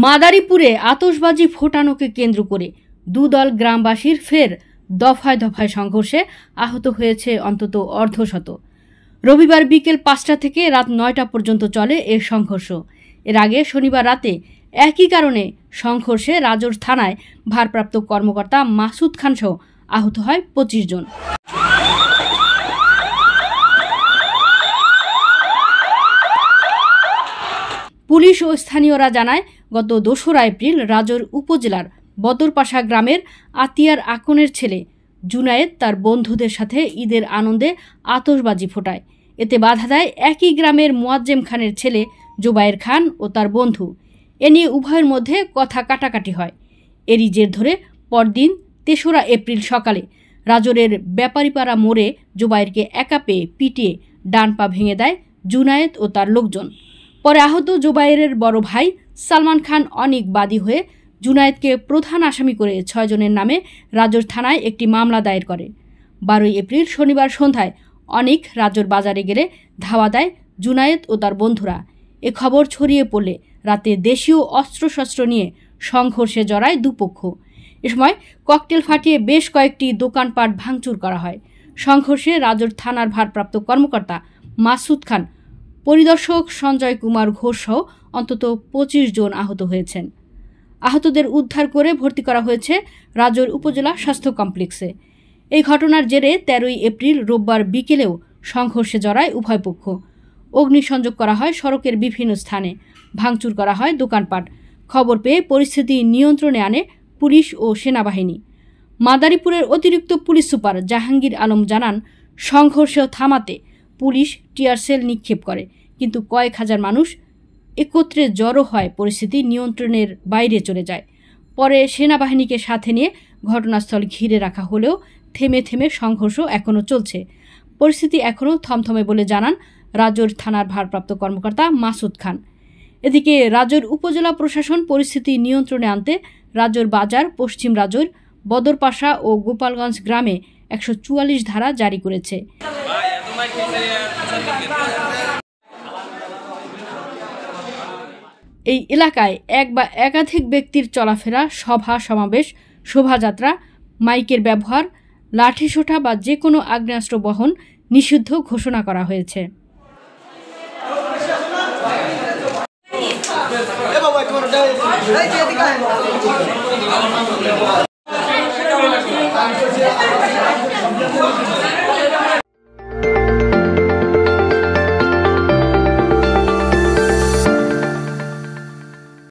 মাদারীপুরে আতশবাজি ফোটানোকে কেন্দ্র করে দুদল গ্রামবাসীর ফের দফায় দফায় সংঘর্ষে আহত হয়েছে অন্তত অর্ধশত। রবিবার বিকেল ৫টা থেকে রাত ৯টা পর্যন্ত চলে এ সংঘর্ষ। এর আগে শনিবার রাতে একই কারণে সংঘর্ষে রাজোর থানায় ভারপ্রাপ্ত কর্মকর্তা মাসুদ খান সহ আহত হয় ২৫ জন। পুলিশ ও স্থানীয়রা জানায়, গত ২রা এপ্রিল রাজোর উপজেলার বদরপাশা গ্রামের আতিয়ার আকনের ছেলে জুনায়েদ তার বন্ধুদের সাথে ঈদের আনন্দে আতশবাজি ফোটায়। এতে বাধা দেয় একই গ্রামের মোয়াজ্জেম খানের ছেলে জুবায়ের খান ও তার বন্ধু। এ নিয়ে উভয়ের মধ্যে কথা কাটাকাটি হয়। এরই জের ধরে পরদিন ৩রা এপ্রিল সকালে রাজোরের ব্যাপারীপাড়া মোড়ে জুবায়েরকে একা পেয়ে পিটিয়ে ডান পা ভেঙে দেয় জুনায়েদ ও তার লোকজন। পরে আহত জুবায়েরের বড় ভাই সালমান খান অনিক বাদী হয়ে জুনায়েদকে প্রধান আসামি করে ৬ জনের নামে রাজোর থানায় একটি মামলা দায়ের করে। ১২ এপ্রিল শনিবার সন্ধ্যায় অনিক রাজোর বাজারে গেলে ধাওয়া দেয় জুনায়েদ ও তার বন্ধুরা। এ খবর ছড়িয়ে পড়লে রাতে দেশীয় অস্ত্রশস্ত্র নিয়ে সংঘর্ষে জড়ায় দুপক্ষ। এ সময় ককটেল ফাটিয়ে বেশ কয়েকটি দোকানপাট ভাঙচুর করা হয়। সংঘর্ষে রাজোর থানার ভারপ্রাপ্ত কর্মকর্তা মাসুদ খান, পরিদর্শক সঞ্জয় কুমার ঘোষ সহ অন্তত ২৫ জন আহত হয়েছেন। আহতদের উদ্ধার করে ভর্তি করা হয়েছে রাজোর উপজেলা স্বাস্থ্য কমপ্লেক্সে। এই ঘটনার জেরে ১৩ এপ্রিল রোববার বিকেলেও সংঘর্ষে জড়ায় উভয় পক্ষ। অগ্নিসংযোগ করা হয় সড়কের বিভিন্ন স্থানে, ভাঙচুর করা হয় দোকানপাট। খবর পেয়ে পরিস্থিতি নিয়ন্ত্রণে আনে পুলিশ ও সেনাবাহিনী। মাদারীপুরের অতিরিক্ত পুলিশ সুপার জাহাঙ্গীর আলম জানান, সংঘর্ষ থামাতে পুলিশ টিয়ারশেল নিক্ষেপ করে, কিন্তু কয়েক হাজার মানুষ একত্রে জড়ো হয় পরিস্থিতি নিয়ন্ত্রণের বাইরে চলে যায়। পরে সেনাবাহিনীকে সাথে নিয়ে ঘটনাস্থল ঘিরে রাখা হলেও থেমে থেমে সংঘর্ষ এখনও চলছে। পরিস্থিতি এখনও থমথমে বলে জানান রাজোর থানার ভারপ্রাপ্ত কর্মকর্তা মাসুদ খান। এদিকে রাজোর উপজেলা প্রশাসন পরিস্থিতি নিয়ন্ত্রণে আনতে রাজোর বাজার, পশ্চিম রাজোর, বদরপাশা ও গোপালগঞ্জ গ্রামে ১৪৪ ধারা জারি করেছে। এই এলাকায় এক বা একাধিক ব্যক্তির চলাফেরা, সভা সমাবেশ, শোভাযাত্রা, মাইকের ব্যবহার, লাঠিসোঁটা বা যে কোনো আগ্নেয়াস্ত্র বহন নিষিদ্ধ ঘোষণা করা হয়েছে।